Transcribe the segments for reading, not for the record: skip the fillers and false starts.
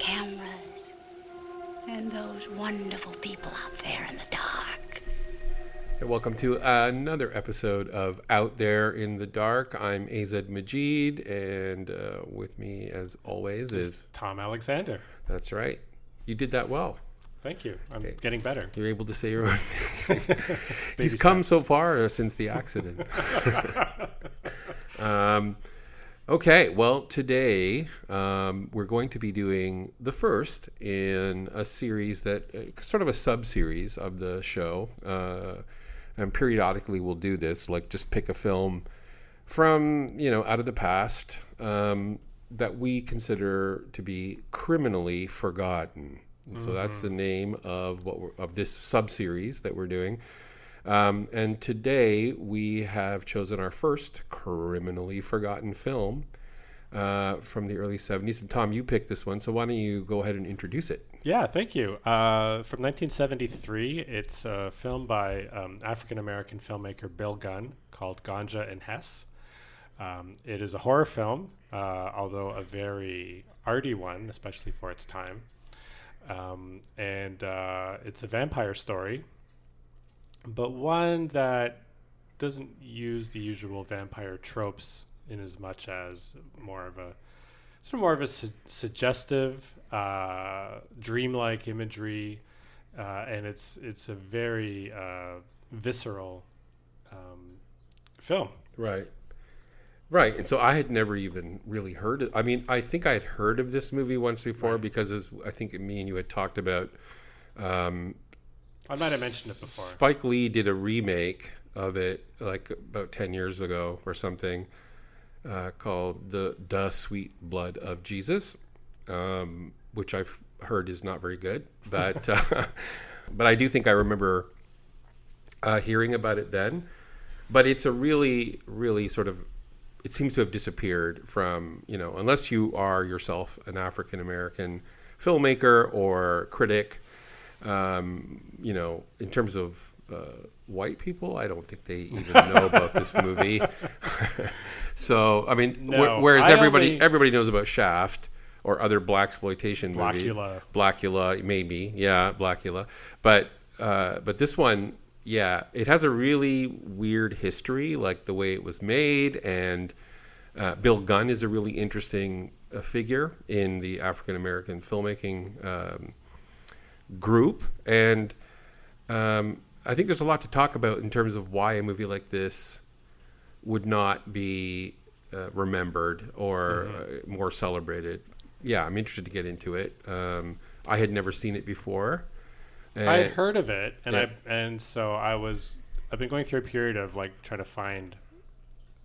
cameras and those wonderful people out there in the dark. And welcome to another episode of Out There in the Dark. I'm Azed Majid, and with me, as always, is Tom Alexander. That's right. You did that well. Thank you. I'm getting better. You're able to say your own name. He's come so far since the accident. Okay, well, today we're going to be doing the first in a series that sort of a sub-series of the show. And periodically we'll do this, like just pick a film from, out of the past that we consider to be criminally forgotten. And so that's the name of of this sub-series that we're doing. And today we have chosen our first criminally forgotten film from the early 70s. And Tom, you picked this one, so why don't you go ahead and introduce it? Yeah, thank you. From 1973, it's a film by African-American filmmaker Bill Gunn called Ganja Hess. It is a horror film, although a very arty one, especially for its time. And it's a vampire story, but one that doesn't use the usual vampire tropes in as much as more of a suggestive, dreamlike imagery, and it's a very visceral film. Right, and so I had never even really heard it. I mean, I think I had heard of this movie once before because I think me and you had talked about. I might have mentioned it before. Spike Lee did a remake of it like about 10 years ago or something called The Sweet Blood of Jesus, which I've heard is not very good. But, but I do think I remember hearing about it then. But it's a really, really sort of, it seems to have disappeared from, unless you are yourself an African-American filmmaker or critic, in terms of white people, I don't think they even know about this movie. So, I mean, whereas everybody knows about Shaft or other blaxploitation movie. Blackula, maybe. Yeah, Blackula. But this one, yeah, it has a really weird history, like the way it was made, and Bill Gunn is a really interesting figure in the African-American filmmaking group, and I think there's a lot to talk about in terms of why a movie like this would not be remembered or more celebrated. Yeah, I'm interested to get into it. I had never seen it before. I had heard of it, and so I've been going through a period of like trying to find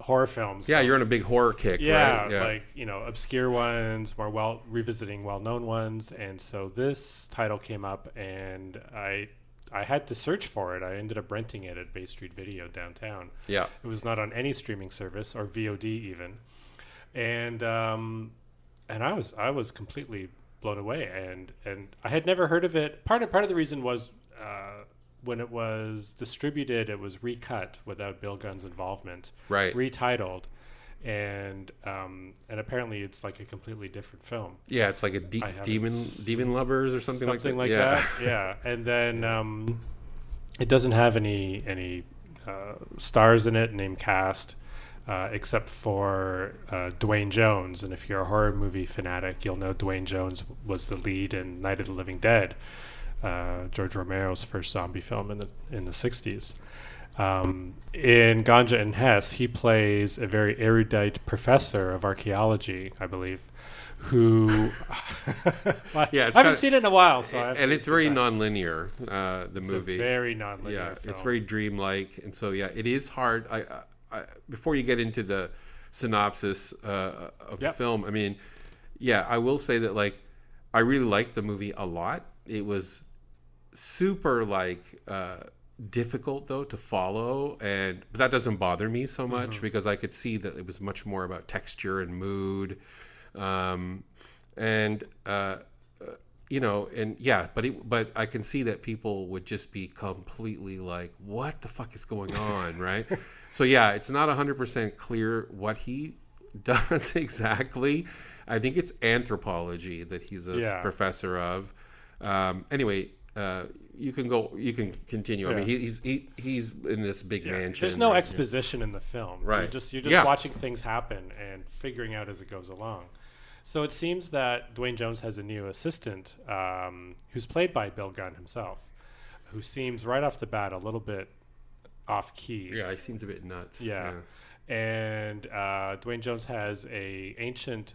horror films. Yeah, you're on a big horror kick, right? Yeah, like obscure ones, more revisiting well-known ones, and so this title came up, and I had to search for it. I ended up renting it at Bay Street Video downtown. Yeah, it was not on any streaming service or VOD even, and I was completely blown away, and I had never heard of it. Part of the reason was when it was distributed, it was recut without Bill Gunn's involvement, right? Retitled, and apparently it's like a completely different film. Yeah, it's like a demon lovers or something like that. Yeah. Yeah, and then it doesn't have any stars in it, name cast. Except for Dwayne Jones. And if you're a horror movie fanatic, you'll know Dwayne Jones was the lead in Night of the Living Dead, George Romero's first zombie film in the 60s. In Ganja Hess, he plays a very erudite professor of archaeology, I believe, who I haven't seen it in a while. And it's very nonlinear, the movie. It's a very nonlinear film. It's very dreamlike. And so, yeah, it is hard. Before you get into the synopsis of the film, I mean, yeah, I will say that like I really liked the movie a lot. It was super difficult though to follow, but that doesn't bother me so much because I could see that it was much more about texture and mood, but I can see that people would just be completely like, what the fuck is going on, right? So yeah, it's not 100% clear what he does exactly. I think it's anthropology that he's a professor of. Anyway, you can continue. I mean, he's in this big mansion. There's no exposition in the film. Right. You're just watching things happen and figuring out as it goes along. So it seems that Duane Jones has a new assistant who's played by Bill Gunn himself, who seems right off the bat a little bit off key. Yeah, he seems a bit nuts. Yeah. And Duane Jones has a ancient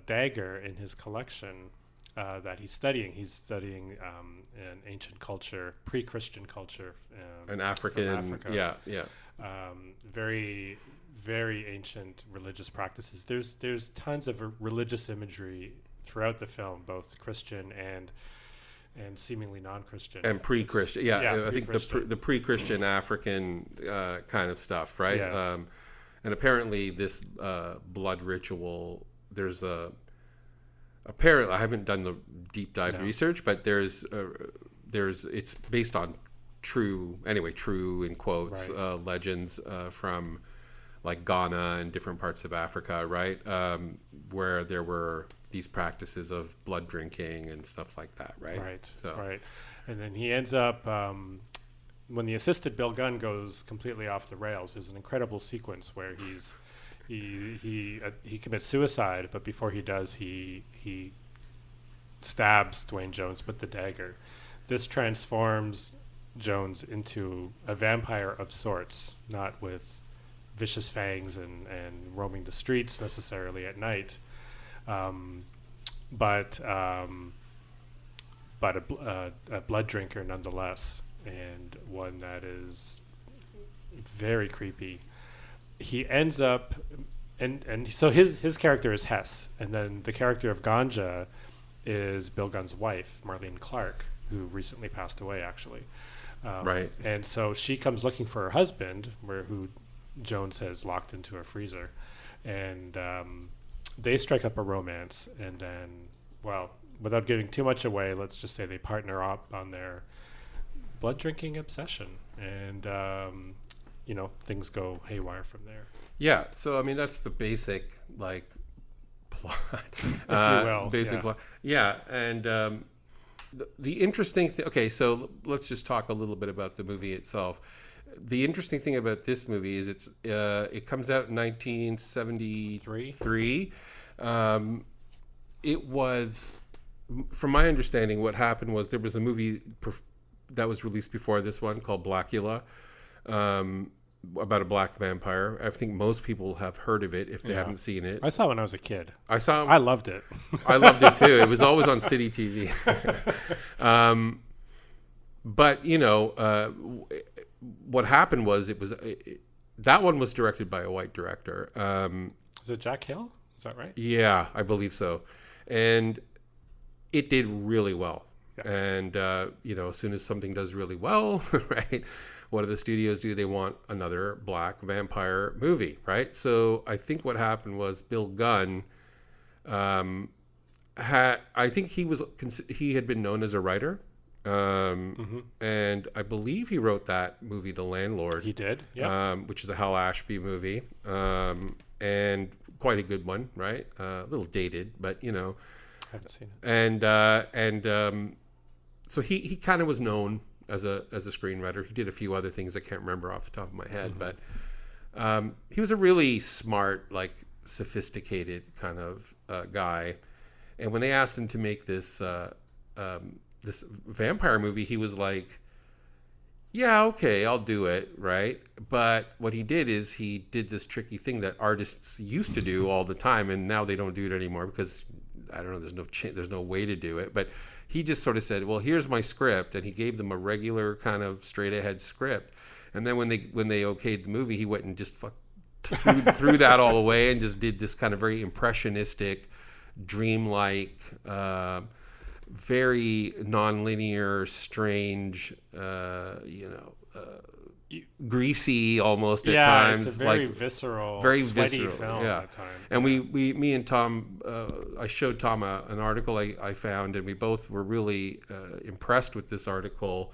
dagger in his collection that he's studying. He's studying an ancient culture, pre-Christian culture. An African. From Africa. Yeah. Very, very ancient religious practices. There's tons of religious imagery throughout the film, both Christian and seemingly non-Christian and pre-Christian. I think the pre-Christian African kind of stuff, right? And apparently this blood ritual, apparently I haven't done the deep dive research, but it's based on true in quotes, legends from like Ghana and different parts of Africa, right? Where there were these practices of blood drinking and stuff like that, right? Right. And then he ends up, when the assisted Bill Gunn goes completely off the rails, there's an incredible sequence where he commits suicide, but before he does, he stabs Duane Jones with the dagger. This transforms Jones into a vampire of sorts, not with vicious fangs and roaming the streets necessarily at night, but a blood drinker nonetheless, and one that is very creepy. He ends up, and so his character is Hess, and then the character of Ganja is Bill Gunn's wife, Marlene Clark, who recently passed away, actually. Right. And so she comes looking for her husband, who Jones has locked into a freezer, and they strike up a romance, and then, well, without giving too much away, let's just say they partner up on their blood drinking obsession, and things go haywire from there. Yeah, so I mean that's the basic plot, if you will. Basic plot. Yeah, and the interesting thing. Okay, so let's just talk a little bit about the movie itself. The interesting thing about this movie is it comes out in 1973. It was, from my understanding, what happened was there was a movie that was released before this one called Blackula, about a black vampire. I think most people have heard of it if they haven't seen it. I saw it when I was a kid. I loved it. I loved it too. It was always on City TV. But what happened was that one was directed by a white director. Is it Jack Hill? Is that right? Yeah, I believe so. And it did really well. Yeah. And as soon as something does really well, right? What do the studios do? They want another black vampire movie, right? So I think what happened was Bill Gunn I think he had been known as a writer. And I believe he wrote that movie, The Landlord. He did, yeah. Which is a Hal Ashby movie, and quite a good one, right? A little dated, but I haven't seen it. And so he kind of was known as a screenwriter. He did a few other things I can't remember off the top of my head, but he was a really smart, sophisticated kind of guy. And when they asked him to make this this vampire movie, he was like, yeah, okay, I'll do it, right? But what he did is he did this tricky thing that artists used to do all the time, and now they don't do it anymore because, I don't know, there's no way to do it. But he just sort of said, well, here's my script, and he gave them a regular kind of straight-ahead script. And then when they okayed the movie, he went and just threw that all away and just did this kind of very impressionistic, dreamlike, very non-linear, strange, greasy almost at times. It's a very visceral, very sweaty visceral film at times. And me and Tom, I showed Tom an article I found, and we both were really impressed with this article.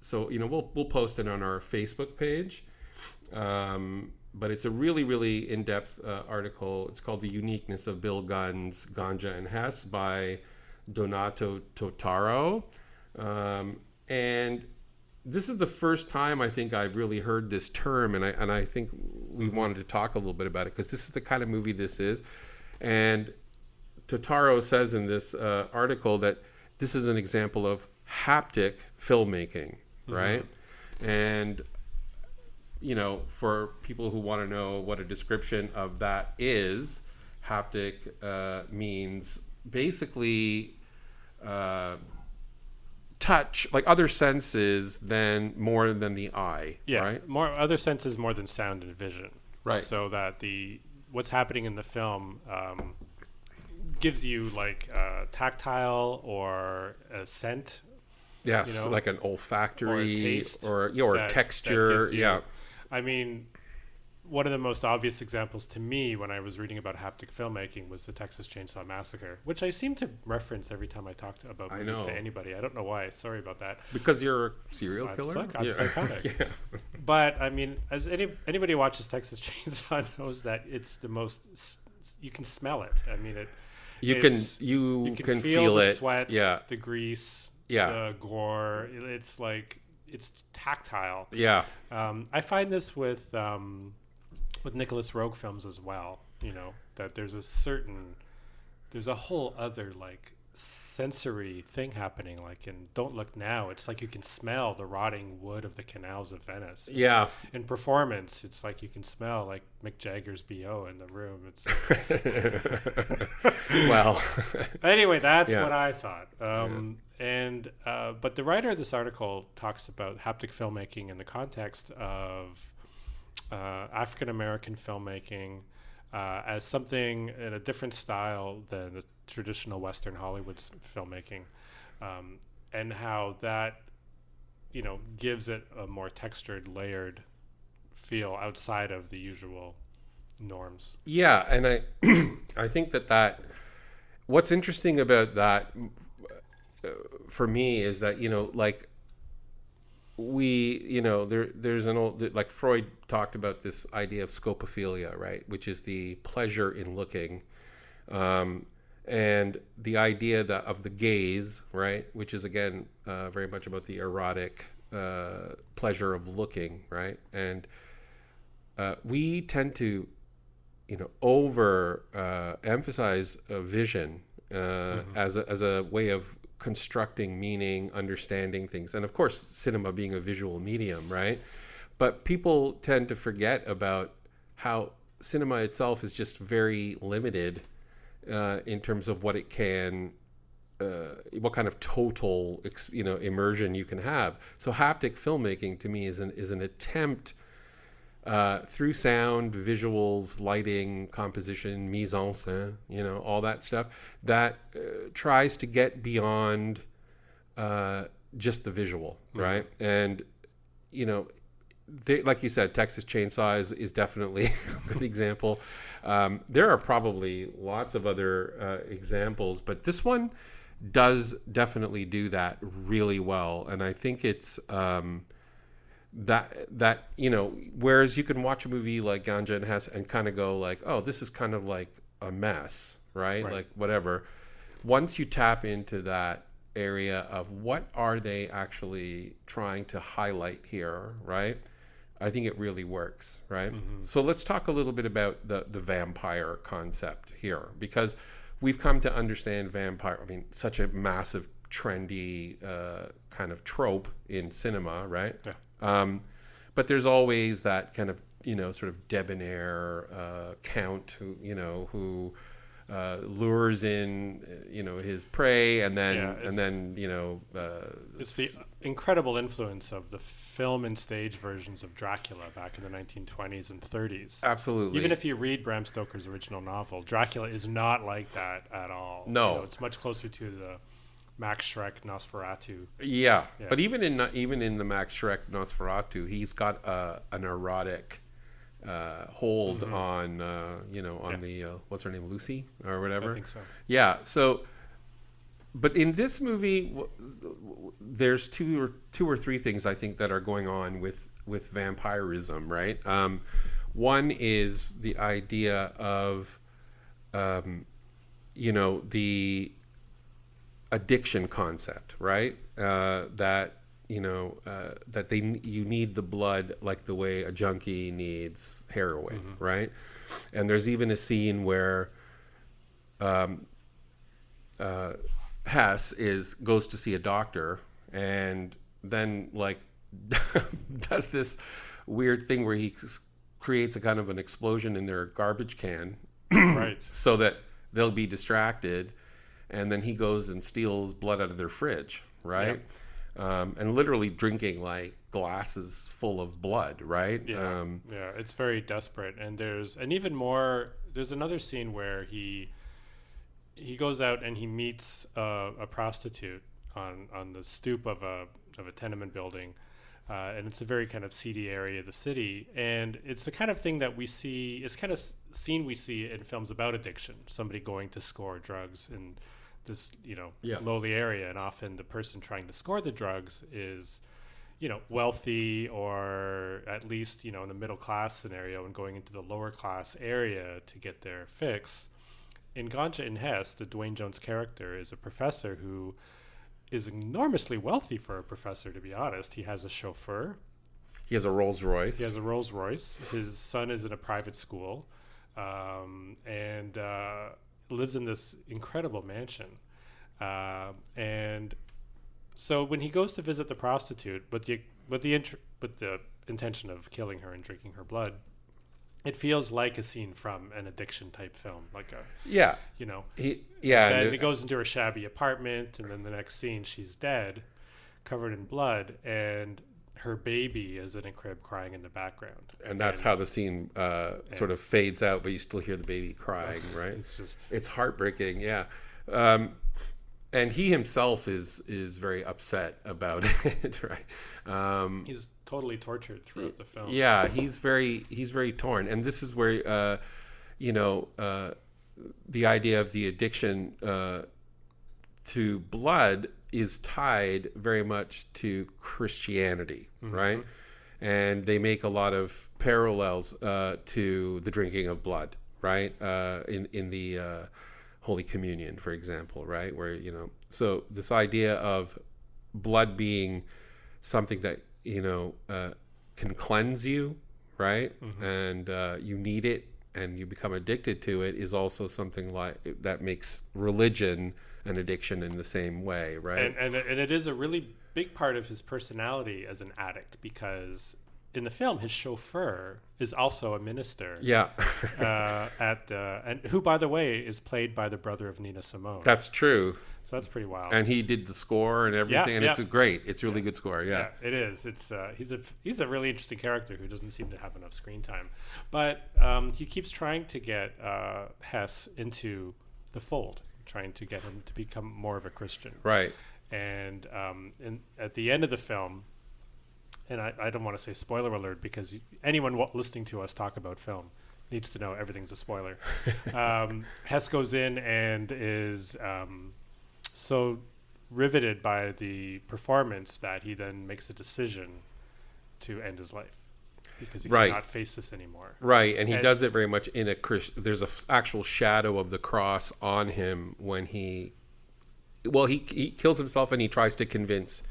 So we'll post it on our Facebook page. but it's a really, really in-depth article. It's called The Uniqueness of Bill Gunn's Ganja and Hess by Donato Totaro. And this is the first time I think I've really heard this term, and I think we wanted to talk a little bit about it because this is the kind of movie this is. And Totaro says in this article that this is an example of haptic filmmaking, right? And for people who want to know what a description of that is, haptic means basically touch, like other senses more than the eye. Yeah, right? More other senses more than sound and vision. Right. So that what's happening in the film gives you like tactile or a scent. Yes, like an olfactory or texture. Yeah. I mean, one of the most obvious examples to me when I was reading about haptic filmmaking was the Texas Chainsaw Massacre, which I seem to reference every time I talk about movies to anybody. I don't know why. Sorry about that. Because you're a serial killer? I'm psychotic. Yeah. But, I mean, as anybody who watches Texas Chainsaw knows that it's the most... You can smell it. I mean, you can feel the it. Sweat, the grease, the gore. It's tactile. Yeah. I find this with Nicholas Roeg films as well, that there's a whole other like sensory thing happening. Like in Don't Look Now, it's like you can smell the rotting wood of the canals of Venice. Yeah. In Performance, it's like you can smell like Mick Jagger's BO in the room. It's well. Anyway, that's what I thought. But the writer of this article talks about haptic filmmaking in the context of African-American filmmaking as something in a different style than the traditional Western Hollywood filmmaking, and how that, gives it a more textured, layered feel outside of the usual norms. Yeah, and I think that what's interesting about that for me is that there's an old, like Freud talked about this idea of scopophilia, right, which is the pleasure in looking, and the idea of the gaze, right, which is again very much about the erotic pleasure of looking, right, and we tend to over emphasize vision as a way of constructing meaning, understanding things, and of course cinema being a visual medium, right? But people tend to forget about how cinema itself is just very limited in terms of what it can what kind of total immersion you can have. So haptic filmmaking to me is an attempt through sound, visuals, lighting, composition, mise en scène, all that stuff that tries to get beyond just the visual, right? And like you said, Texas Chainsaw is definitely a good example. There are probably lots of other examples, but this one does definitely do that really well, and I think it's that whereas you can watch a movie like Ganja and Hess and kind of go like, oh, this is kind of like a mess, right? Like whatever. Once you tap into that area of what are they actually trying to highlight here, right? I think it really works, right? So let's talk a little bit about the vampire concept here, because we've come to understand vampire, such a massive, trendy kind of trope in cinema, right? Yeah. But there's always that kind of, sort of debonair count who lures in, his prey, and then it's the incredible influence of the film and stage versions of Dracula back in the 1920s and 30s. Absolutely. Even if you read Bram Stoker's original novel, Dracula is not like that at all. No, it's much closer to the Max Schreck Nosferatu. Yeah. But even in the Max Schreck Nosferatu, he's got an erotic hold on the what's her name, Lucy or whatever. I think so. Yeah. So, but in this movie, there's two or three things I think that are going on with vampirism, right? One is the idea of, the addiction concept, right? That you need the blood like the way a junkie needs heroin, right? And there's even a scene where Hess goes to see a doctor and then does this weird thing where he creates a kind of an explosion in their garbage can, right? So that they'll be distracted, and then he goes and steals blood out of their fridge, right? Yep. And literally drinking like glasses full of blood, right? Yeah, it's very desperate. And there's another scene where he goes out and he meets a prostitute on the stoop of a tenement building, and it's a very kind of seedy area of the city, and it's the kind of thing that we see. It's kind of scene we see in films about addiction. Somebody going to score drugs in this lowly area, and often the person trying to score the drugs is wealthy, or at least in a middle class scenario, and going into the lower class area to get their fix. In Ganja and Hess, the Dwayne Jones character is a professor who is enormously wealthy for a professor, to be honest. He has a chauffeur. He has a Rolls Royce. His son is in a private school, and lives in this incredible mansion. And so when he goes to visit the prostitute with the intention of killing her and drinking her blood, it feels like a scene from an addiction type film, And he goes into her shabby apartment, and then the next scene, she's dead, covered in blood, and her baby is in a crib crying in the background. And that's how the scene sort of fades out, but you still hear the baby crying, right? It's heartbreaking, yeah. And he himself is very upset about it, right? He's totally tortured throughout the film. Yeah, he's very torn, and this is where the idea of the addiction to blood is tied very much to Christianity, right? And they make a lot of parallels to the drinking of blood, right? In the Holy Communion, for example, right? Where so this idea of blood being something that can cleanse you, right? And you need it, and you become addicted to it, is also something like that makes religion an addiction in the same way, right? And it is a really big part of his personality as an addict, because in the film, his chauffeur is also a minister. Yeah. And who, by the way, is played by the brother of Nina Simone. That's true. So that's pretty wild. And he did the score and everything, and it's a really good score. Yeah, it is. It's he's a really interesting character who doesn't seem to have enough screen time, but he keeps trying to get Hess into the fold, trying to get him to become more of a Christian. Right. And at the end of the film, and I don't want to say spoiler alert, because anyone listening to us talk about film needs to know everything's a spoiler. Hess goes in and is so riveted by the performance that he then makes a decision to end his life, because he cannot face this anymore. Right, and he does it very much in a there's a actual shadow of the cross on him when he kills himself, and he tries to convince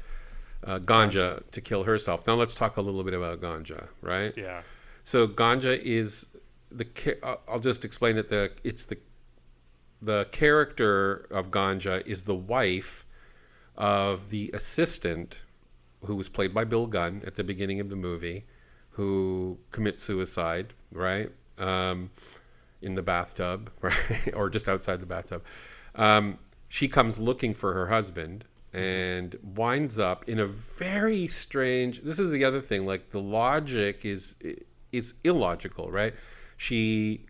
Ganja to kill herself. Now let's talk a little bit about Ganja, right? Yeah. So Ganja is I'll just explain it. The character of Ganja is the wife of the assistant, who was played by Bill Gunn at the beginning of the movie, who commits suicide, right? In the bathtub, right? Or just outside the bathtub. She comes looking for her husband and winds up in a very strange... This is the other thing, like the logic is illogical, right? She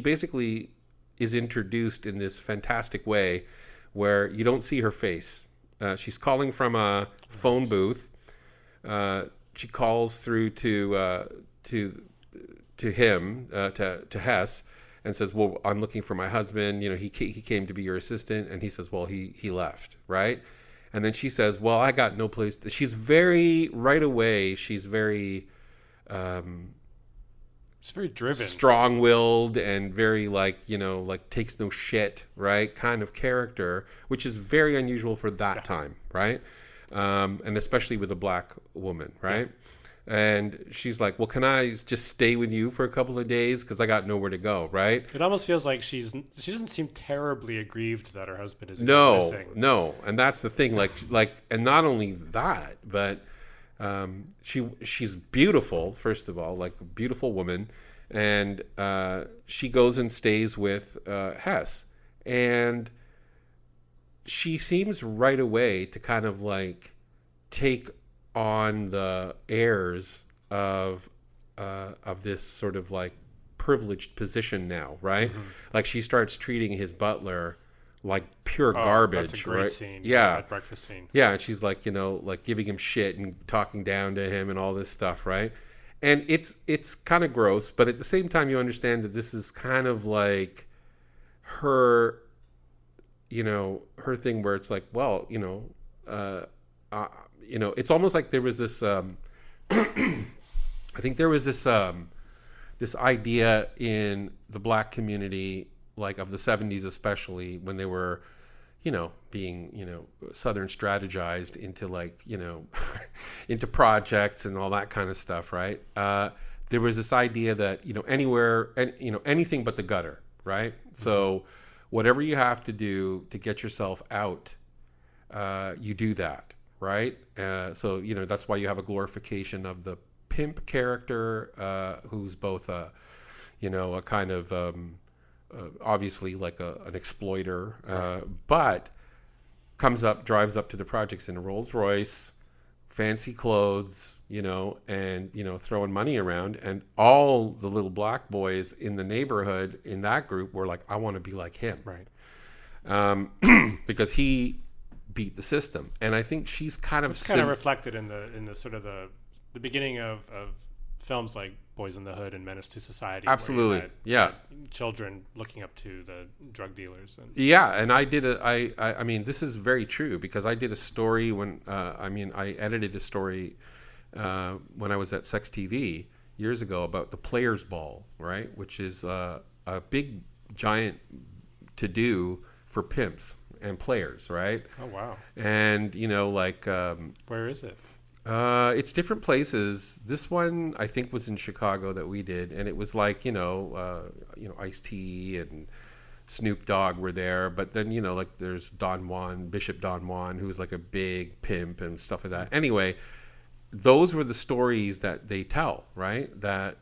basically is introduced in this fantastic way where you don't see her face. She's calling from a phone booth. She calls through to him, to Hess, and says, "Well, I'm looking for my husband. He came to be your assistant." And he says, "Well, he left," right? And then she says, "Well, I got no place." She's very right away. She's very It's very driven, strong-willed, and very like takes no shit, right? Kind of character, which is very unusual for that time, right? And especially with a black woman, right? Yeah. And she's like, well, can I just stay with you for a couple of days because I got nowhere to go, right? It almost feels like she doesn't seem terribly aggrieved that her husband is missing. No, and that's the thing. And not only that, but she's beautiful. First of all, like a beautiful woman, and she goes and stays with Hess, and she seems right away to kind of like take on the airs of this sort of like privileged position now, right? Mm-hmm. Like she starts treating his butler like pure garbage. That's a great right? scene. Yeah, that breakfast scene. Yeah, and she's like, like giving him shit and talking down to him and all this stuff, right? And it's kind of gross, but at the same time, you understand that this is kind of like her, her thing where it's like, well, it's almost like there was this I think there was this this idea in the black community, like of the 70s especially, when they were being Southern strategized into like into projects and all that kind of stuff, right? There was this idea that anywhere and anything but the gutter, right? Mm-hmm. So whatever you have to do to get yourself out, you do that. Right. So, that's why you have a glorification of the pimp character, who's both a kind of obviously like an exploiter, but drives up to the projects in a Rolls Royce, fancy clothes, and, throwing money around. And all the little black boys in the neighborhood in that group were like, I want to be like him. Right. Because he beat the system. And I think she's kind of reflected in the sort of the beginning of films like Boys in the Hood and Menace to Society. Absolutely. Yeah. Children looking up to the drug dealers. And I did I mean, this is very true because I did a story when I edited a story when I was at Sex TV years ago about the Players Ball, right? Which is a big giant to do for pimps and players, right? Oh wow! And where is it? It's different places. This one I think was in Chicago that we did, and it was like Ice-T and Snoop Dogg were there, but then like there's Bishop Don Juan, who's like a big pimp and stuff like that. Anyway, those were the stories that they tell, right? That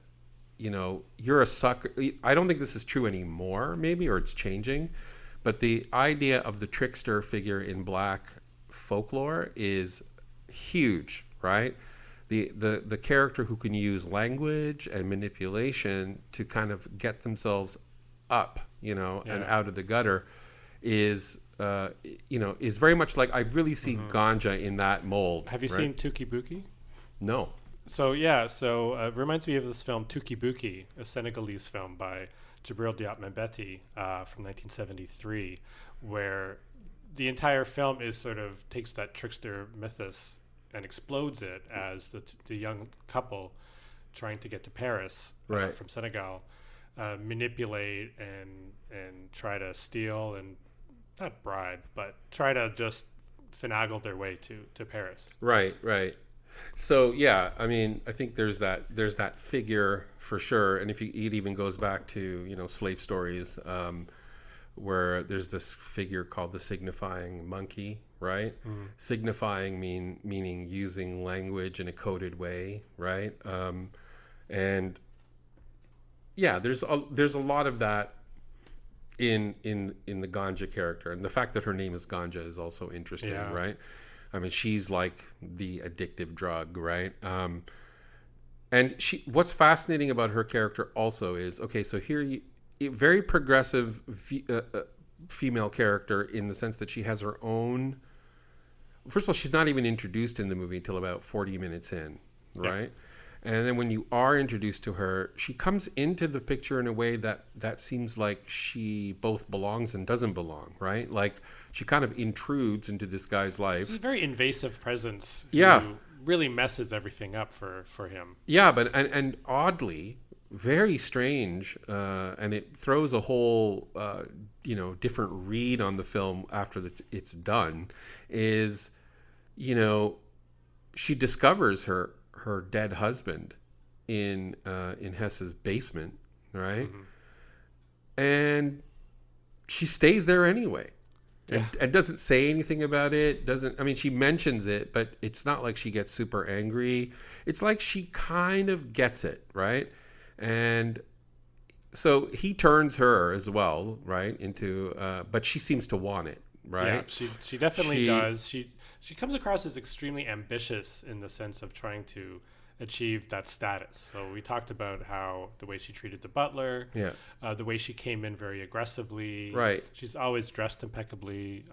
you're a sucker. I don't think this is true anymore, maybe, or it's changing. But the idea of the trickster figure in black folklore is huge, right? The character who can use language and manipulation to kind of get themselves up, and out of the gutter is very much like I really see Ganja in that mold. Have you seen Tuki Buki? No. So it reminds me of this film Tuki Buki, a Senegalese film by Djibril Diop Mambéty from 1973, where the entire film is sort of takes that trickster mythos and explodes it as the young couple trying to get to Paris from Senegal manipulate and try to steal and not bribe, but try to just finagle their way to Paris. Right. So yeah, I mean, I think there's that figure for sure, and it even goes back to slave stories, where there's this figure called the signifying monkey, right? Mm. Signifying meaning using language in a coded way, right? And yeah, there's a lot of that in the Ganja character, and the fact that her name is Ganja is also interesting, right? I mean, she's like the addictive drug, right? And what's fascinating about her character also is, okay, so here very progressive female character in the sense that she has her own. First of all, she's not even introduced in the movie until about 40 minutes in, right? Yep. And then when you are introduced to her, she comes into the picture in a way that seems like she both belongs and doesn't belong, right? Like she kind of intrudes into this guy's life. It's a very invasive presence. Who really messes everything up for him. Yeah, but and oddly, very strange, and it throws a whole different read on the film after it's done, is she discovers her dead husband in Hess's basement, right? And she stays there anyway. And doesn't say anything about it. She mentions it, but it's not like she gets super angry. It's like she kind of gets it, right? And so he turns her as well, right, into but she seems to want it, right? Yeah, she definitely does. She comes across as extremely ambitious in the sense of trying to achieve that status. So we talked about how the way she treated the butler, the way she came in very aggressively. Right. She's always dressed impeccably.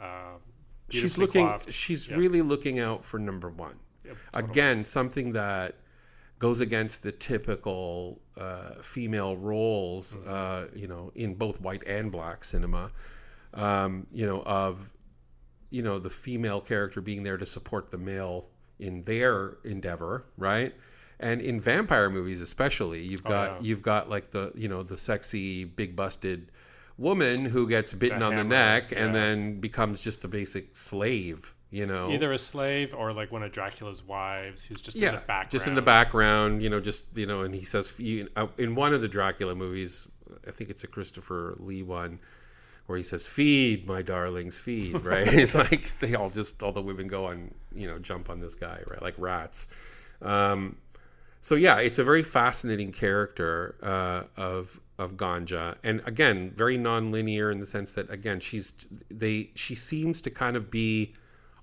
She's really looking out for number one. Yep, totally. Again, something that goes against the typical female roles, in both white and black cinema, of the female character being there to support the male in their endeavor, right? And in vampire movies especially, you've got like the sexy big busted woman who gets bitten on the neck and then becomes just a basic slave, either a slave or like one of Dracula's wives who's just in the background. Just in the background, and he says in one of the Dracula movies, I think it's a Christopher Lee one, where he says, "Feed, my darlings, feed," right? It's like all the women go on, jump on this guy, right? Like rats. So yeah, it's a very fascinating character of Ganja. And again, very non-linear in the sense that, again, she seems to kind of be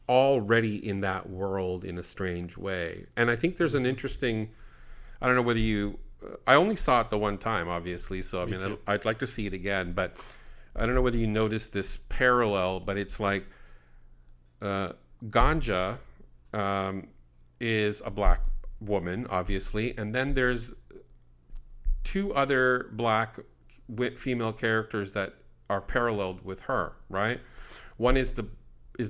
already in that world in a strange way. And I think there's an interesting, I don't know whether I only saw it the one time, obviously. So, I'd like to see it again, but I don't know whether you noticed this parallel, but it's like Ganja is a black woman, obviously, and then there's two other black female characters that are paralleled with her, right? One is the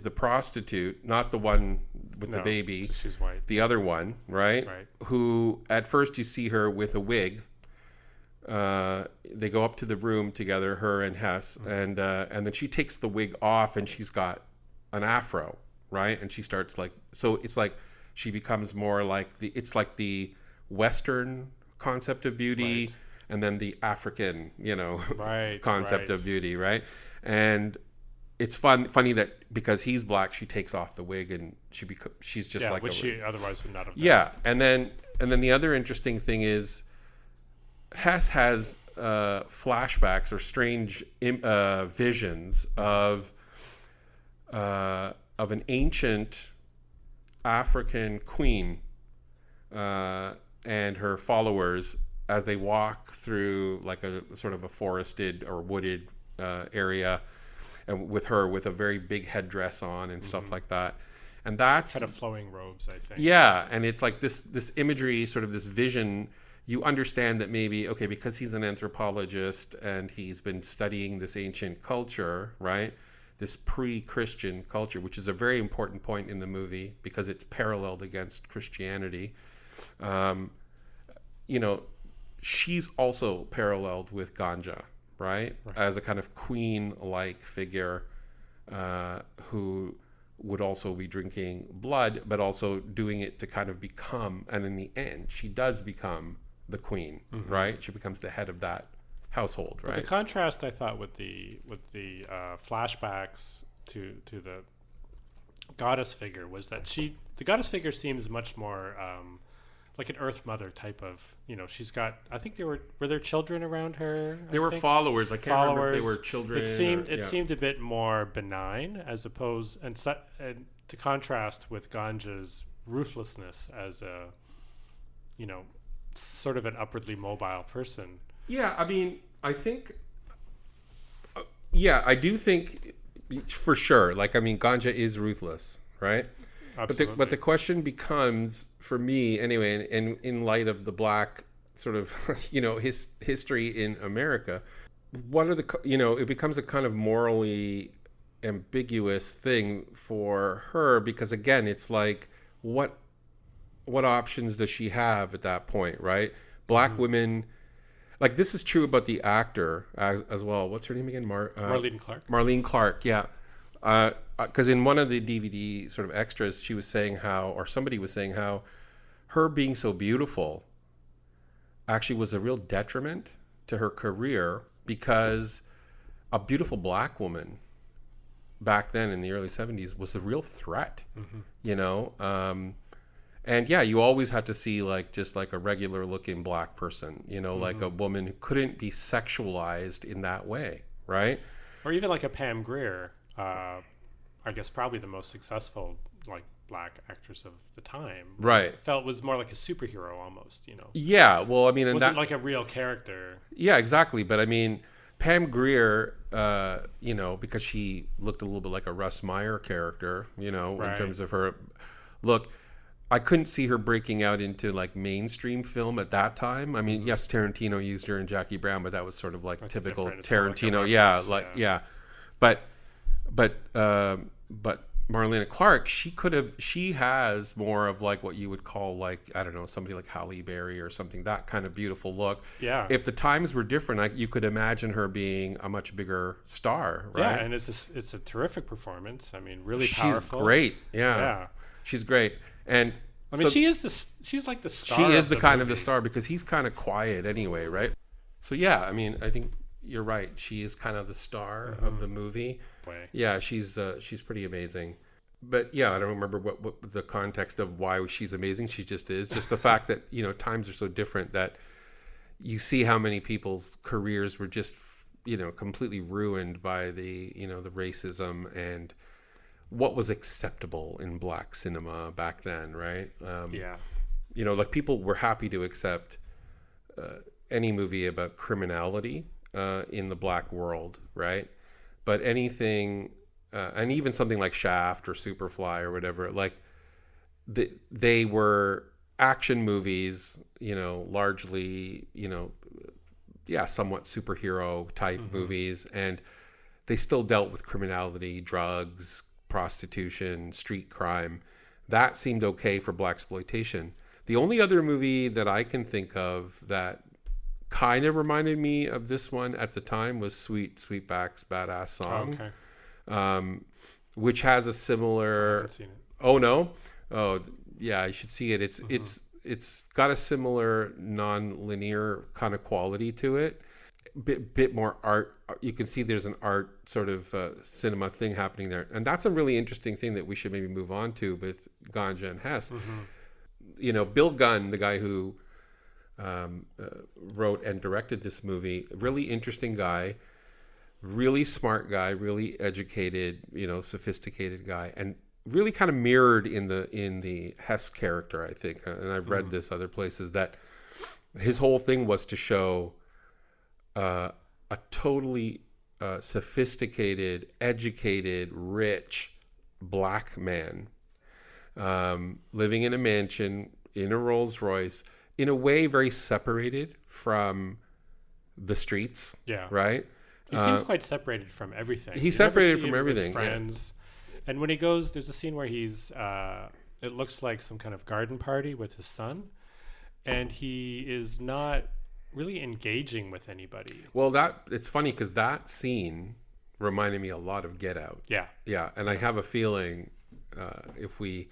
prostitute, not the one with the baby. She's white. The other one, right? Who at first you see her with a wig. They go up to the room together, her and Hess, and then she takes the wig off and she's got an afro, right? And she starts it's like she becomes more like the Western concept of beauty, and then the African, concept of beauty, right? And it's funny that because he's black, she takes off the wig and she's just like which she otherwise would not have done. Yeah, and then the other interesting thing is Hess has flashbacks or strange visions of an ancient African queen and her followers as they walk through like a sort of a forested or wooded area, and with her with a very big headdress on and stuff like that. And that's kind of flowing robes, I think. Yeah, and it's like this imagery, sort of this vision. You understand that maybe, okay, because he's an anthropologist and he's been studying this ancient culture, right? This pre-Christian culture, which is a very important point in the movie because it's paralleled against Christianity. She's also paralleled with Ganja, right? As a kind of queen-like figure who would also be drinking blood, but also doing it to kind of become, and in the end, she does become the queen, right? She becomes the head of that household, right? But the contrast I thought with the flashbacks to the goddess figure was that the goddess figure seems much more like an Earth Mother type of, she's got, I think were there children around her? There were followers. I can't remember if they were children. It seemed a bit more benign as opposed, and to contrast with Ganja's ruthlessness as a, sort of an upwardly mobile person. Yeah, I think, I do think for sure. Ganja is ruthless, right? Absolutely. But the question becomes, for me anyway, and in light of the black sort of, his history in America, what are it becomes a kind of morally ambiguous thing for her, because again, it's like, what options does she have at that point, right? Black women like this is true about the actor as well. What's her name again? Marlene Clark. Marlene Clark, yeah. Because in one of the DVD sort of extras, she was saying how, or somebody was saying how, her being so beautiful actually was a real detriment to her career, because a beautiful black woman back then in the early 70s was a real threat, you know? And yeah, you always had to see like just like a regular looking black person, you know, like a woman who couldn't be sexualized in that way, right? Or even like a Pam Grier, I guess probably the most successful like black actress of the time. Right. Felt was more like a superhero almost, you know. Yeah, well, I mean, and wasn't like a real character. Yeah, exactly. But I mean, Pam Grier, you know, because she looked a little bit like a Russ Meyer character, you know, in terms of her look. I couldn't see her breaking out into like mainstream film at that time. I mean, yes, Tarantino used her in Jackie Brown, but that was sort of like typical Tarantino. Yeah. But Marlene Clark, she has more of like what you would call like, I don't know, somebody like Halle Berry or something, that kind of beautiful look. Yeah. If the times were different, you could imagine her being a much bigger star, right? Yeah, and it's a terrific performance. I mean, really powerful. She's great. Yeah. She's great. And I mean, she's like the star. She is the kind movie. of the star, because he's kind of quiet anyway, right? So yeah, I mean, I think you're right. She is kind of the star of the movie. Yeah, she's pretty amazing. But yeah, I don't remember what the context of why she's amazing. She just is. Just the fact that, you know, times are so different that you see how many people's careers were just, you know, completely ruined by the, you know, the racism and what was acceptable in black cinema back then, right? You know, like people were happy to accept any movie about criminality in the black world, right? But anything, and even something like Shaft or Superfly or whatever, like they were action movies, you know, largely, you know, somewhat superhero type movies, and they still dealt with criminality, drugs, prostitution, street crime. That seemed okay for blaxploitation. The only other movie that I can think of that kind of reminded me of this one at the time was Sweetback's Badass Song, which has a similar. I haven't seen it. Oh no! Oh yeah, you should see it. It's got a similar non-linear kind of quality to it. Bit more art. You can see there's an art sort of cinema thing happening there, and that's a really interesting thing that we should maybe move on to with Ganja and Hess. You know, Bill Gunn, the guy who wrote and directed this movie, really interesting guy, really smart guy, really educated, you know, sophisticated guy, and really kind of mirrored in the Hess character, I think. And I've read this other places, that his whole thing was to show a totally sophisticated, educated, rich black man living in a mansion in a Rolls Royce, in a way very separated from the streets. Yeah. Right? He seems quite separated from everything. He's separated from everything. Friends. Yeah. And when he goes, there's a scene where he's, it looks like some kind of garden party with his son, and he is not really engaging with anybody. Well, it's funny because that scene reminded me a lot of Get Out. Yeah. And I have a feeling if we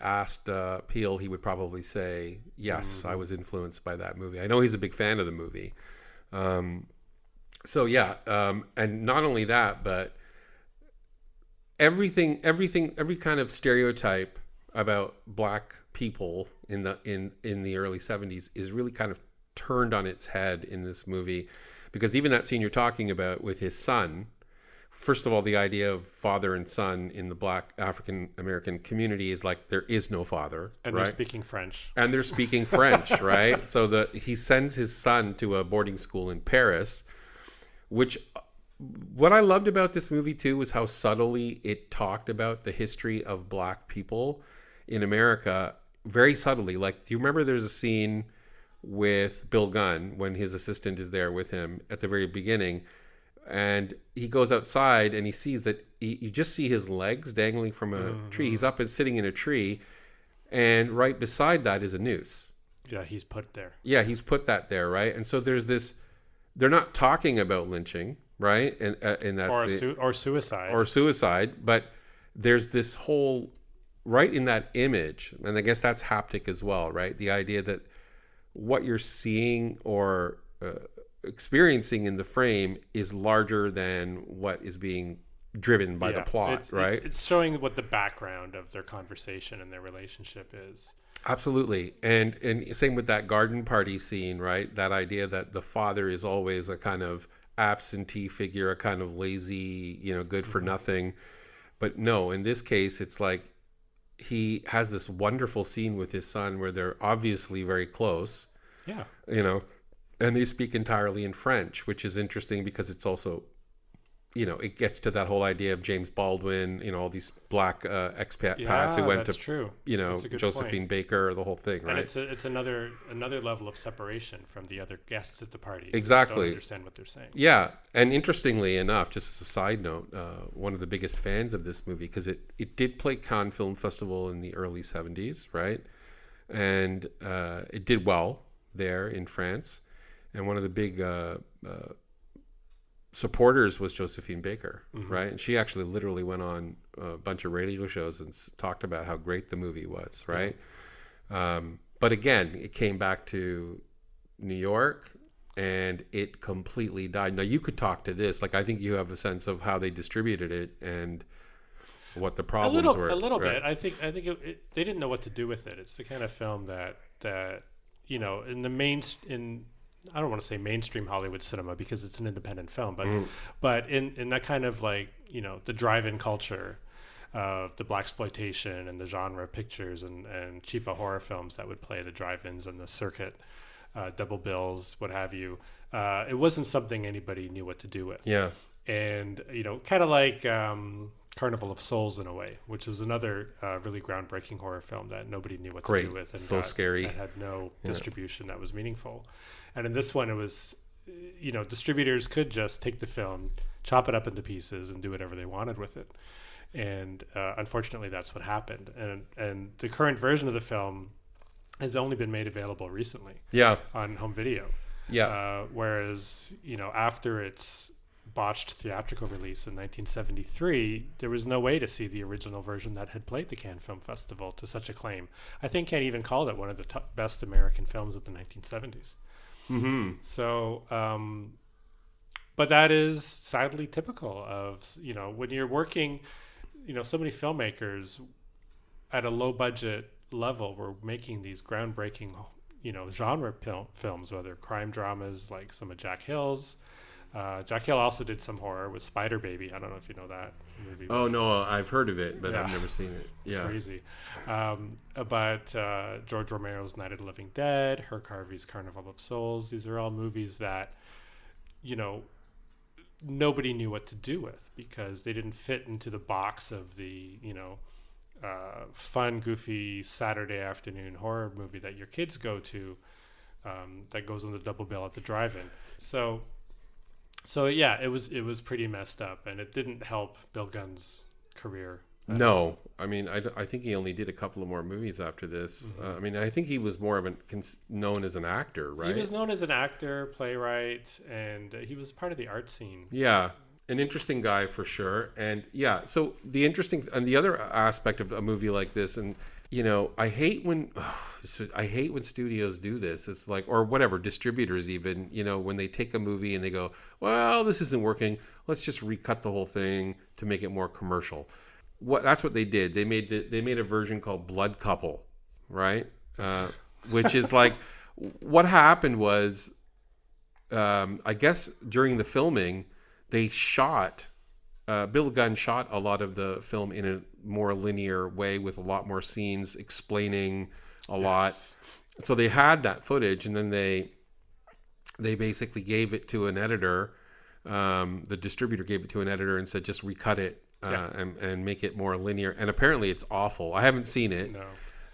asked Peele, he would probably say, yes, I was influenced by that movie. I know he's a big fan of the movie. So yeah, and not only that, but every kind of stereotype about black people in the early 70s is really kind of turned on its head in this movie, because even that scene you're talking about with his son, first of all, the idea of father and son in the black African-American community is like there is no father, and right? They're speaking French, right? So he sends his son to a boarding school in Paris, which what I loved about this movie too was how subtly it talked about the history of black people in America, very subtly. Like, do you remember there's a scene with Bill Gunn when his assistant is there with him at the very beginning, and he goes outside and he sees that you just see his legs dangling from a tree. He's up and sitting in a tree, and right beside that is a noose. he's put there. Yeah, he's put that there, right? And so there's this. They're not talking about lynching, right? And that's or suicide. Or suicide, but there's this whole right in that image, and I guess that's haptic as well, right? The idea that what you're seeing or experiencing in the frame is larger than what is being driven by the plot, right? It's showing what the background of their conversation and their relationship is. Absolutely. And same with that garden party scene, right? That idea that the father is always a kind of absentee figure, a kind of lazy, good for nothing. But no, in this case, it's like he has this wonderful scene with his son where they're obviously very close. Yeah. And they speak entirely in French, which is interesting because it's also, it gets to that whole idea of James Baldwin, all these black expats who went to, true. Josephine point. Baker, the whole thing, right? And it's another level of separation from the other guests at the party. Exactly. Who don't understand what they're saying. Yeah. And interestingly enough, just as a side note, one of the biggest fans of this movie, because it did play Cannes Film Festival in the early 70s, right? And it did well there in France. And one of the big supporters was Josephine Baker, right? And she actually literally went on a bunch of radio shows and talked about how great the movie was, right? But again, it came back to New York and it completely died. Now you could talk to this, like I think you have a sense of how they distributed it and what the problems were. A little right? bit. I think they didn't know what to do with it. It's the kind of film that in I don't want to say mainstream Hollywood cinema because it's an independent film, but in that kind of like, the drive-in culture of the blaxploitation and the genre pictures and cheapo horror films that would play the drive-ins and the circuit, double bills, what have you. It wasn't something anybody knew what to do with. Yeah. And, kind of like Carnival of Souls in a way, which was another really groundbreaking horror film that nobody knew what to do with. And so scary. That had no distribution that was meaningful. And in this one, it was, distributors could just take the film, chop it up into pieces, and do whatever they wanted with it. And unfortunately, that's what happened. And the current version of the film has only been made available recently. Yeah. On home video. Yeah. Whereas, after its botched theatrical release in 1973, there was no way to see the original version that had played the Cannes Film Festival to such acclaim. I think Cannes even called it one of the best American films of the 1970s. Mm-hmm. So, but that is sadly typical of, when you're working, so many filmmakers at a low budget level were making these groundbreaking, genre films, whether crime dramas like some of Jack Hill's. Jack Hill also did some horror with Spider Baby. I don't know if you know that movie. Oh, no, I've heard of it, but I've never seen it. Yeah. Crazy. But George Romero's Night of the Living Dead, Herc Harvey's Carnival of Souls, these are all movies that, nobody knew what to do with because they didn't fit into the box of the, fun, goofy Saturday afternoon horror movie that your kids go to that goes on the double bill at the drive-in. So yeah, it was pretty messed up, and it didn't help Bill Gunn's career. No, I mean, I think he only did a couple of more movies after this. I think he was more of known as an actor, right? He was known as an actor, playwright, and he was part of the art scene. Yeah, an interesting guy for sure. And yeah, so the other aspect of a movie like this, and I hate when studios do this. It's like, or whatever, distributors even, when they take a movie and they go, well, this isn't working, let's just recut the whole thing to make it more commercial. That's what they did. They made a version called Blood Couple, right? Which is like, what happened was, I guess during the filming, they Bill Gunn shot a lot of the film in a more linear way with a lot more scenes explaining a lot. So they had that footage, and then they basically gave it to an editor. The distributor gave it to an editor and said, just recut it and make it more linear. And apparently it's awful. I haven't seen it,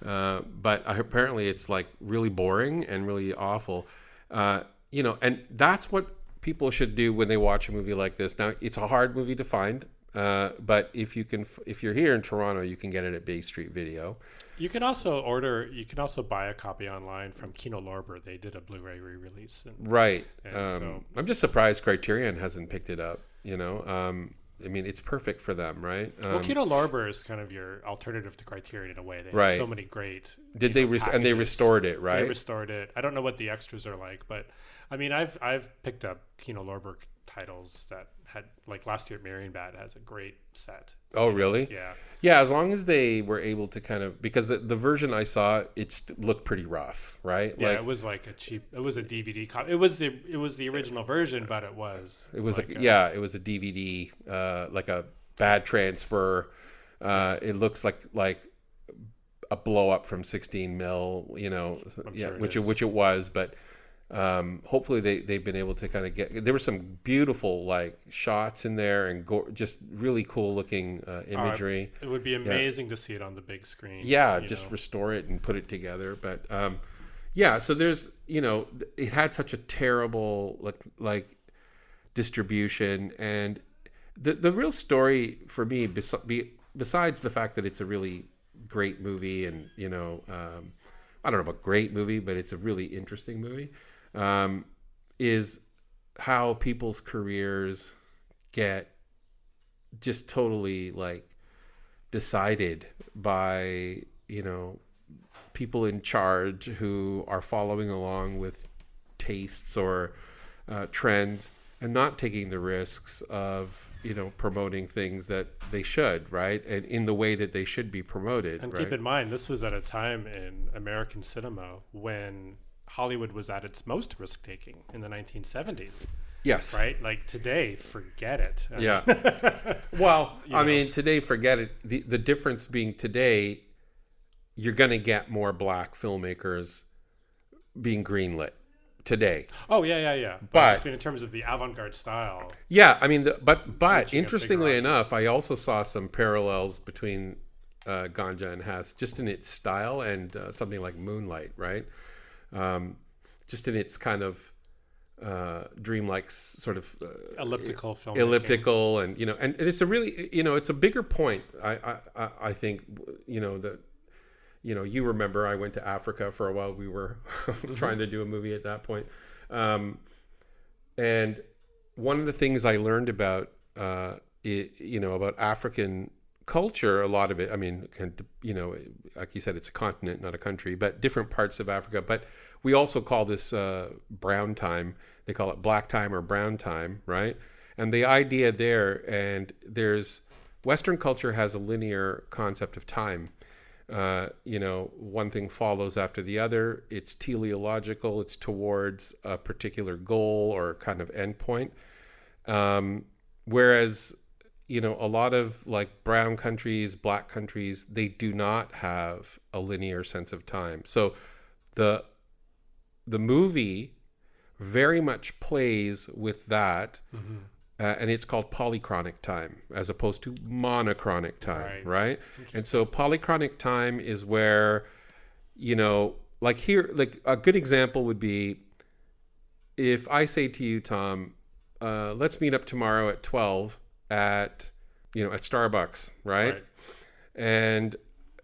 but apparently it's like really boring and really awful. And that's what people should do when they watch a movie like this. Now, it's a hard movie to find. But if you're here in Toronto, you can get it at Bay Street Video. You can also buy a copy online from Kino Lorber. They did a Blu-ray re-release. Right. So I'm just surprised Criterion hasn't picked it up, you know. I mean, it's perfect for them, right? Well, Kino Lorber is kind of your alternative to Criterion in a way. They Right. have so many great. and they restored it, right? They restored it. I don't know what the extras are like, but I mean, I've picked up Kino Lorber titles that had, like last year, Marienbad has a great set. Oh, really? Yeah. Yeah, as long as they were able to kind of, because the version I saw, looked pretty rough, right? Yeah, it was like it was a DVD copy. It was the original version, but it was it was like it was a DVD, like a bad transfer. It looks like a blow up from 16 mil, you know, sure which it was, but hopefully they've been able to kind of there were some beautiful like shots in there and just really cool looking imagery. It would be amazing to see it on the big screen. Yeah, just restore it and put it together. But so there's, you know, it had such a terrible like distribution, and the real story for me, besides the fact that it's a really great movie, and you know, I don't know about great movie, but it's a really interesting movie, is how people's careers get just totally like decided by, you know, people in charge who are following along with tastes or trends and not taking the risks of, you know, promoting things that they should, right? And in the way that they should be promoted. And right? keep in mind, this was at a time in American cinema when Hollywood was at its most risk-taking in the 1970s. Yes. Right? Like today, forget it. Yeah. Well, I know. mean, today, forget it. The difference being today, you're going to get more black filmmakers being greenlit today. Oh, yeah. But I just mean in terms of the avant-garde style. Yeah, I mean, but Reaching a interestingly bigger enough, I also saw some parallels between Ganja and Hess, just in its style, and something like Moonlight, right? Just in its kind of dreamlike sort of Elliptical film. elliptical, and you know, and it's a really, you know, it's a bigger point. I think, you know, that, you know, you remember I went to Africa for a while. We were trying to do a movie at that point. And one of the things I learned about, you know, about African culture, a lot of it, I mean, you know, like you said, it's a continent, not a country, but different parts of Africa. But we also call this brown time. They call it black time or brown time, right? And the idea there, and there's, Western culture has a linear concept of time. You know, one thing follows after the other. It's teleological. It's towards a particular goal or kind of endpoint. Whereas, you know, a lot of like brown countries, black countries, they do not have a linear sense of time. So the movie very much plays with that. Mm-hmm. And it's called polychronic time as opposed to monochronic time, right? And so polychronic time is where, you know, like here, like a good example would be if I say to you, Tom, let's meet up tomorrow at 12 at, you know, at Starbucks, right? And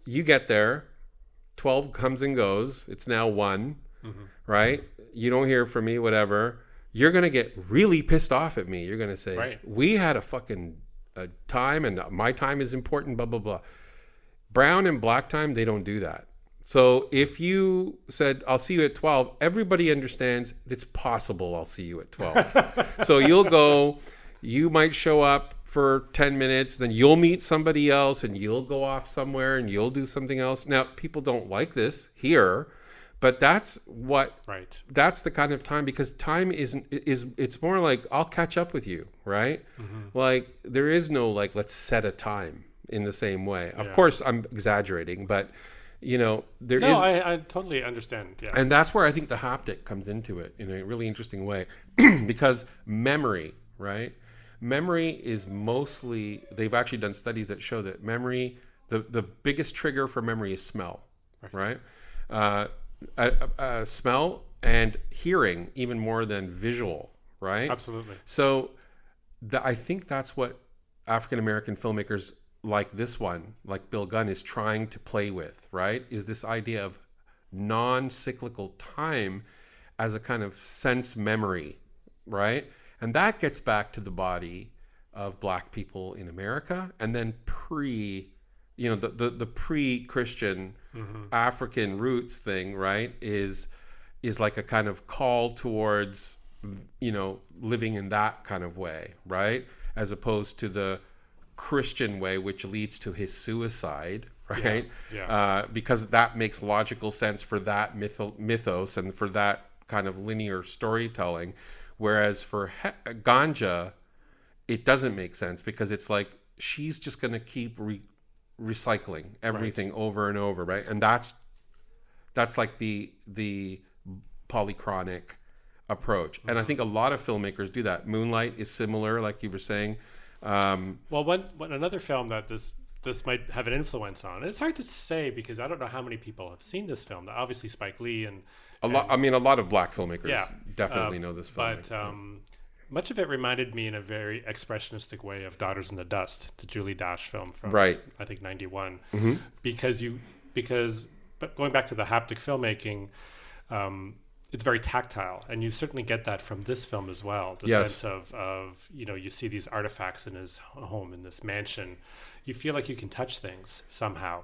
you get there, 12 comes and goes. It's now 1, right? You don't hear from me, whatever. You're going to get really pissed off at me. You're going to say, we had a fucking time and my time is important, blah, blah, blah. Brown and black time, they don't do that. So if you said, I'll see you at 12, everybody understands it's possible I'll see you at 12. So you'll go, you might show up for 10 minutes, then you'll meet somebody else and you'll go off somewhere and you'll do something else. Now, people don't like this here. But that's that's the kind of time, because time it's more like I'll catch up with you, right? Mm-hmm. Like there is no like, let's set a time in the same way. Of course, I'm exaggerating, but you know, I totally understand. Yeah. And that's where I think the haptic comes into it in a really interesting way, because memory, right? Memory is mostly, they've actually done studies that show that memory, the biggest trigger for memory is smell, right? Smell and hearing even more than visual, right? Absolutely. So I think that's what African-American filmmakers like this one, like Bill Gunn, is trying to play with, right? Is this idea of non-cyclical time as a kind of sense memory, right? And that gets back to the body of Black people in America, and then the pre-Christian African roots thing, right? Is like a kind of call towards, living in that kind of way, right? As opposed to the Christian way, which leads to his suicide, right? Because that makes logical sense for that mythos and for that kind of linear storytelling. Whereas for Ganja, it doesn't make sense, because it's like she's just going to keep recycling everything over and over, right? And that's like the polychronic approach. And I think a lot of filmmakers do that. Moonlight is similar, like you were saying. Well, another film that this might have an influence on, it's hard to say because I don't know how many people have seen this film. Obviously, Spike Lee and a lot of Black filmmakers definitely know this film. But much of it reminded me in a very expressionistic way of Daughters in the Dust, the Julie Dash film from I think 91. But going back to the haptic filmmaking, it's very tactile, and you certainly get that from this film as well. The sense of you see these artifacts in his home, in this mansion. You feel like you can touch things somehow.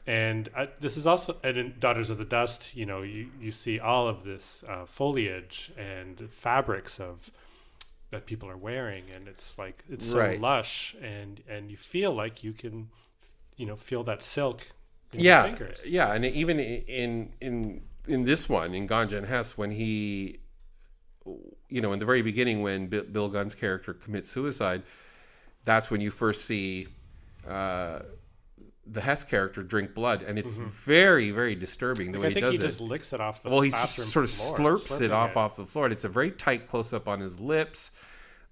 And this is also, and in Daughters of the Dust, you see all of this foliage and fabrics that people are wearing, and it's like it's so lush, and you feel like you can, feel that silk in your fingers. Yeah, and even in this one, in Ganja and Hess, when he, in the very beginning, when Bill Gunn's character commits suicide, that's when you first see the Hess character drink blood, and it's very, very disturbing the way he does it. I think he just licks it off the he bathroom sort of floor, slurps it off the floor, and it's a very tight close-up on his lips.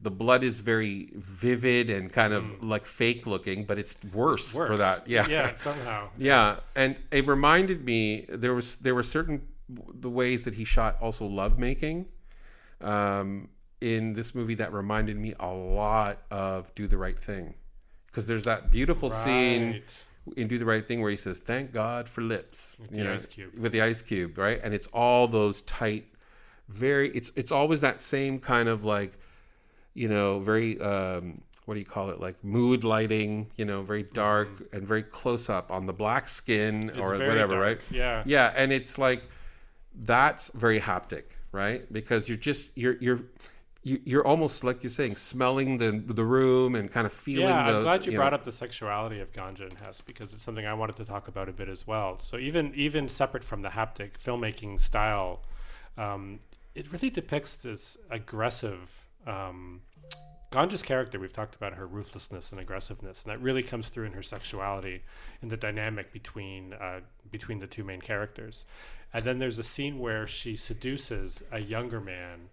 The blood is very vivid and kind of like fake looking, but it's worse for that. Yeah, somehow. Yeah, and it reminded me, there were certain the ways that he shot also lovemaking in this movie that reminded me a lot of Do the Right Thing, because there's that beautiful scene in Do the Right Thing where he says, "Thank God for lips," with the ice cube, right? And it's all those tight, it's always that same kind of like, very what do you call it, like mood lighting, very dark and very close up on the black skin or whatever, dark. Right? Yeah, and it's like that's very haptic, right? Because you're almost, like you're saying, smelling the room and kind of feeling. Yeah, I'm glad you brought up the sexuality of Ganja and Hess, because it's something I wanted to talk about a bit as well. So even separate from the haptic filmmaking style, it really depicts this aggressive. Ganja's character, we've talked about her ruthlessness and aggressiveness, and that really comes through in her sexuality and the dynamic between the two main characters. And then there's a scene where she seduces a younger man,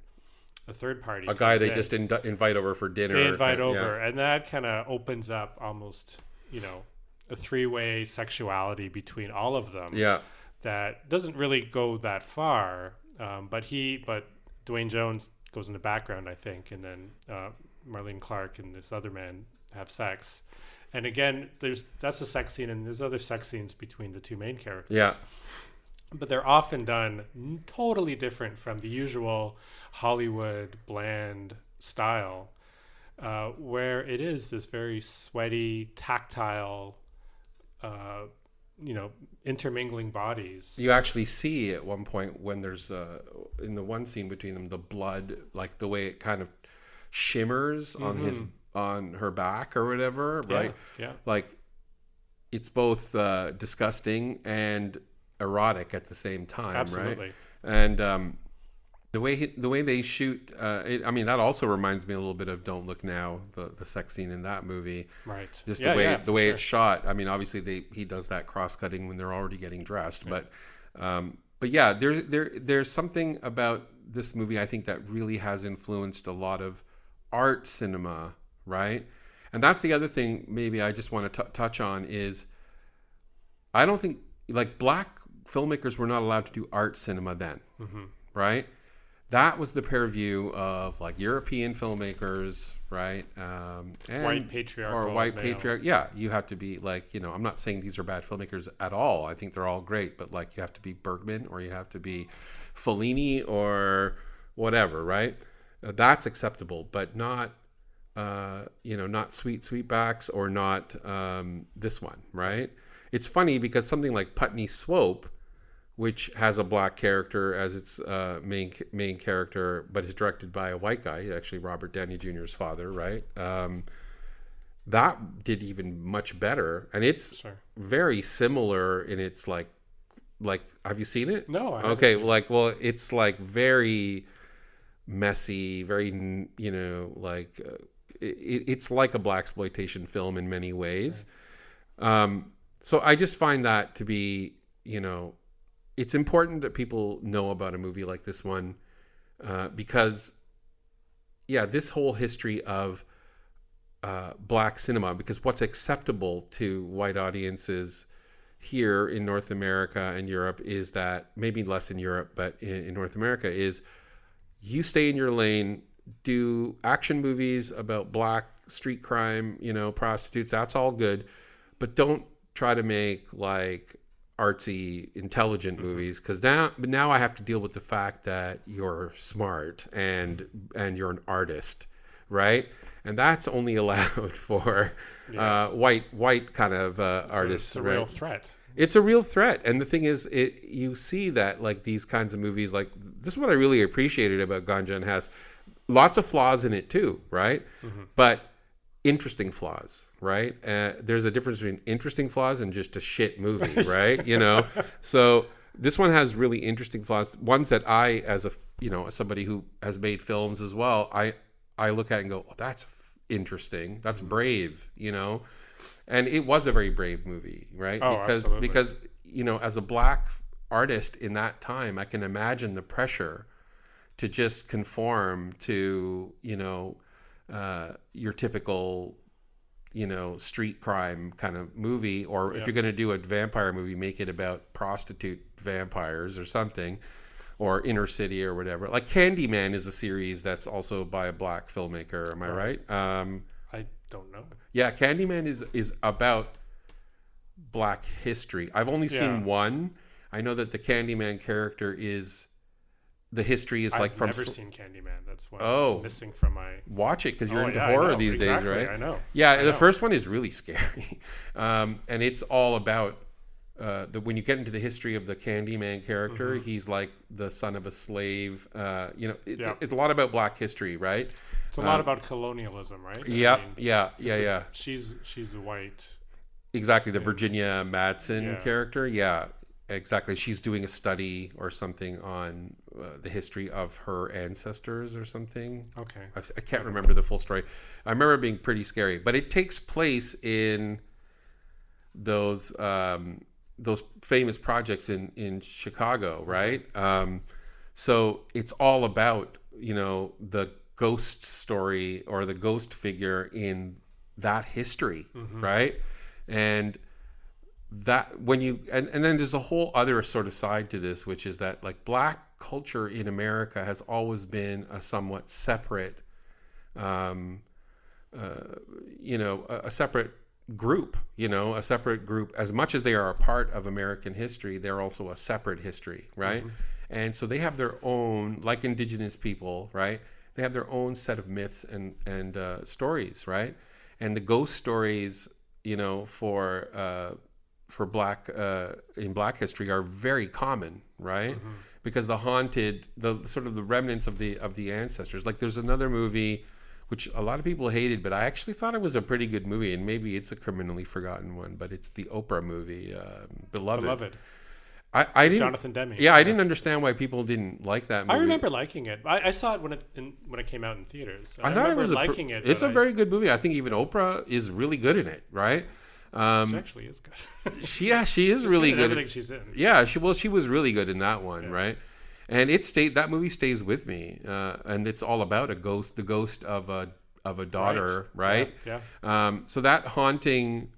a third party, a guy they just invite over for dinner. They invite over, and that kind of opens up almost, a three-way sexuality between all of them. Yeah, that doesn't really go that far, but Dwayne Jones goes in the background, I think, and then Marlene Clark and this other man have sex. And again, that's a sex scene, and there's other sex scenes between the two main characters. Yeah. But they're often done totally different from the usual Hollywood bland style, where it is this very sweaty, tactile, intermingling bodies. You actually see at one point when there's in the one scene between them, the blood, like the way it kind of shimmers on her back or whatever, right? Yeah. Like it's both disgusting and erotic at the same time. Absolutely. Right? And the way they shoot, that also reminds me a little bit of Don't Look Now, the sex scene in that movie. Right. Just the way it's shot. I mean, obviously he does that cross cutting when they're already getting dressed, but yeah, there's something about this movie I think that really has influenced a lot of art cinema, right? And that's the other thing maybe I just want to touch on is I don't think, like, Black filmmakers were not allowed to do art cinema then, right? that was the purview of like European filmmakers, right? And white patriarchal or white male. patriarch. Yeah, you have to be like, you know, I'm not saying these are bad filmmakers at all. I think they're all great, but like you have to be Bergman or you have to be Fellini or whatever, right? That's acceptable, but not, not Sweetbacks or not this one, right? It's funny because something like Putney Swope, which has a black character as its main character, but is directed by a white guy, actually Robert Downey Jr.'s father, right? That did even much better, and it's very similar in its like, have you seen it? No. Okay, it's like very messy, very it's like a blaxploitation film in many ways. So I just find that to be, it's important that people know about a movie like this one, because, this whole history of black cinema, because what's acceptable to white audiences here in North America and Europe is that, maybe less in Europe, but in North America, is you stay in your lane, do action movies about black street crime, prostitutes, that's all good, but don't try to make like artsy, intelligent movies, because now I have to deal with the fact that you're smart and you're an artist, right? And that's only allowed for white kind of artists. It's a real threat. It's a real threat, and the thing is, you see that like these kinds of movies, like this is what I really appreciated about Ganja Hess. Lots of flaws in it too, right? But interesting flaws, right? There's a difference between interesting flaws and just a shit movie, right? So this one has really interesting flaws, ones that I, as somebody who has made films as well, I look at and go, oh, that's interesting, that's brave, and it was a very brave movie, right? Because as a black artist in that time, I can imagine the pressure to just conform to your typical street crime kind of movie, or if you're going to do a vampire movie, make it about prostitute vampires or something, or inner city or whatever. Like Candyman is a series that's also by a black filmmaker, am I right? I don't know. Yeah, Candyman is about black history. I've only seen one. I know that the Candyman character is, the history is like I've from... never seen Candyman. That's what I'm missing from my... Watch it, because you're into horror these days, right? I know. Yeah, the first one is really scary. And it's all about... when you get into the history of the Candyman character, he's like the son of a slave. It's a lot about black history, right? It's a lot about colonialism, right? Yeah. She's a white... Exactly, the Virginia Madsen character. Yeah, exactly. She's doing a study or something on the history of her ancestors or something. Okay. I can't remember the full story. I remember it being pretty scary, but it takes place in those famous projects in Chicago, right? So it's all about, the ghost story or the ghost figure in that history, right? And that when you and then there's a whole other sort of side to this, which is that like black culture in America has always been a somewhat separate, a separate group, a separate group. As much as they are a part of American history, they're also a separate history, right? And so they have their own, like Indigenous people, right? They have their own set of myths and stories, right? And the ghost stories, for black in black history are very common, right? Because the haunted, the sort of the remnants of the ancestors. Like there's another movie which a lot of people hated, but I actually thought it was a pretty good movie, and maybe it's a criminally forgotten one, but it's the Oprah movie, Beloved. I didn't, Jonathan Demme. Yeah, I didn't understand why people didn't like that movie. I remember liking it. I saw it when it came out in theaters. I thought it was liking it. It's a very good movie. I think even Oprah is really good in it, right? She actually is good. she is really good. Everything she's in. Yeah, she was really good in that one, right? And that movie stays with me, and it's all about the ghost of a daughter, right? Yeah. So that haunting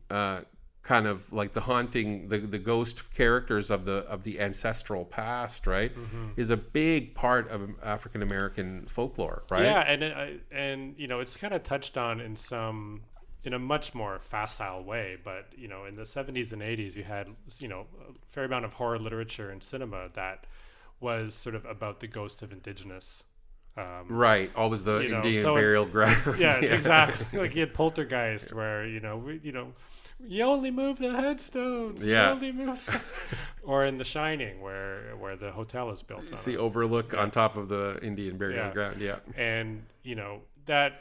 kind of like the haunting, the ghost characters of the ancestral past, right, is a big part of African American folklore, right? Yeah, and it's kind of touched on in a much more facile way, but in the 70s and 80s you had a fair amount of horror literature and cinema that was sort of about the ghost of indigenous. Right, always the Indian burial ground. Yeah, exactly. Like you had Poltergeist, where you only move the headstones. Yeah. You only move. Or in The Shining, where the hotel is built. It's the overlook on top of the Indian burial ground. Yeah, and that.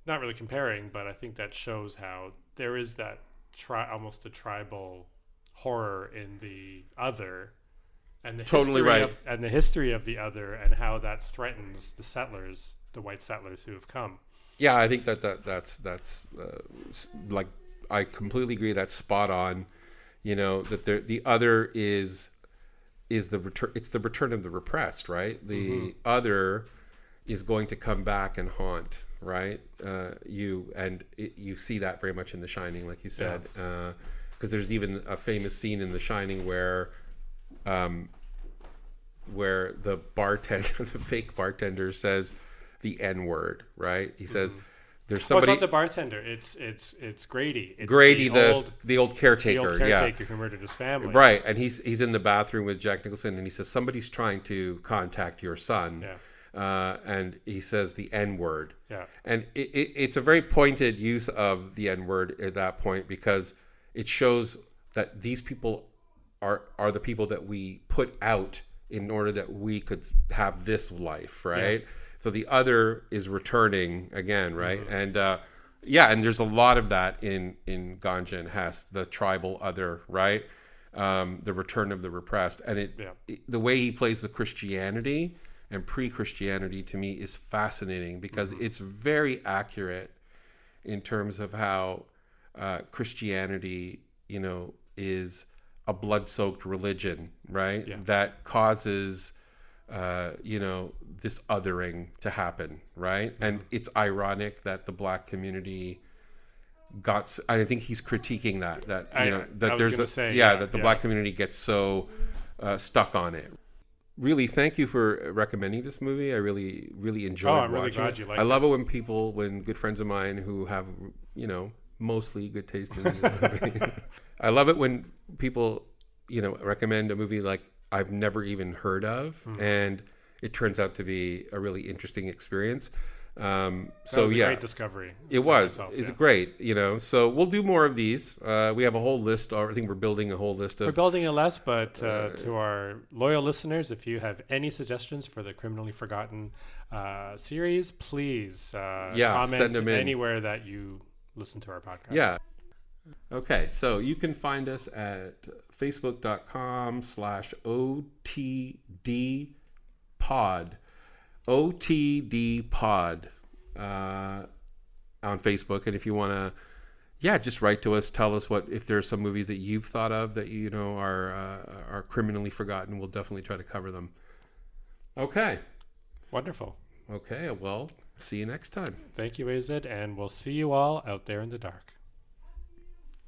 Not really comparing, but I think that shows how there is that almost a tribal horror in the other, and the totally history right, and the history of the other, and how that threatens the settlers, the white settlers who have come. Yeah, I think that's like, I completely agree. That's spot on. That the other is the return. It's the return of the repressed, right? The other is going to come back and haunt, right? You see that very much in The Shining, like you said, because there's even a famous scene in The Shining where the bartender, the fake bartender, says the N-word, right? He says, "There's somebody." It's not the bartender. It's Grady. It's Grady, the old caretaker. The old caretaker who murdered his family. Right, and he's in the bathroom with Jack Nicholson, and he says, "Somebody's trying to contact your son." Yeah. And he says the N-word. Yeah. And it's a very pointed use of the N-word at that point, because it shows that these people are the people that we put out in order that we could have this life, right? Yeah. So the other is returning again, right? And and there's a lot of that in Ganja and Hess, the tribal other, right? The return of the repressed. And the way he plays the Christianity and pre-Christianity, to me, is fascinating, because it's very accurate in terms of how Christianity, is a blood-soaked religion, right? Yeah. That causes, this othering to happen, right? And it's ironic that the Black community I think he's critiquing that the Black community gets so stuck on it. Really, thank you for recommending this movie. I really, really enjoyed watching really glad it. You liked I love it when good friends of mine who have, mostly good taste in movies. I love it when people, recommend a movie like I've never even heard of, and it turns out to be a really interesting experience. That was a great discovery. It was. It's great, So we'll do more of these. We have a whole list. I think we're building a whole list of. We're building a list, but to our loyal listeners, if you have any suggestions for the Criminally Forgotten series, please comment send them in anywhere that you listen to our podcast. Yeah. Okay, so you can find us at facebook.com/OTDpod. OTD Pod on Facebook. And if you want to, just write to us. Tell us if there's some movies that you've thought of that are criminally forgotten. We'll definitely try to cover them. Okay. Wonderful. Okay, well, see you next time. Thank you, Azed, and we'll see you all out there in the dark.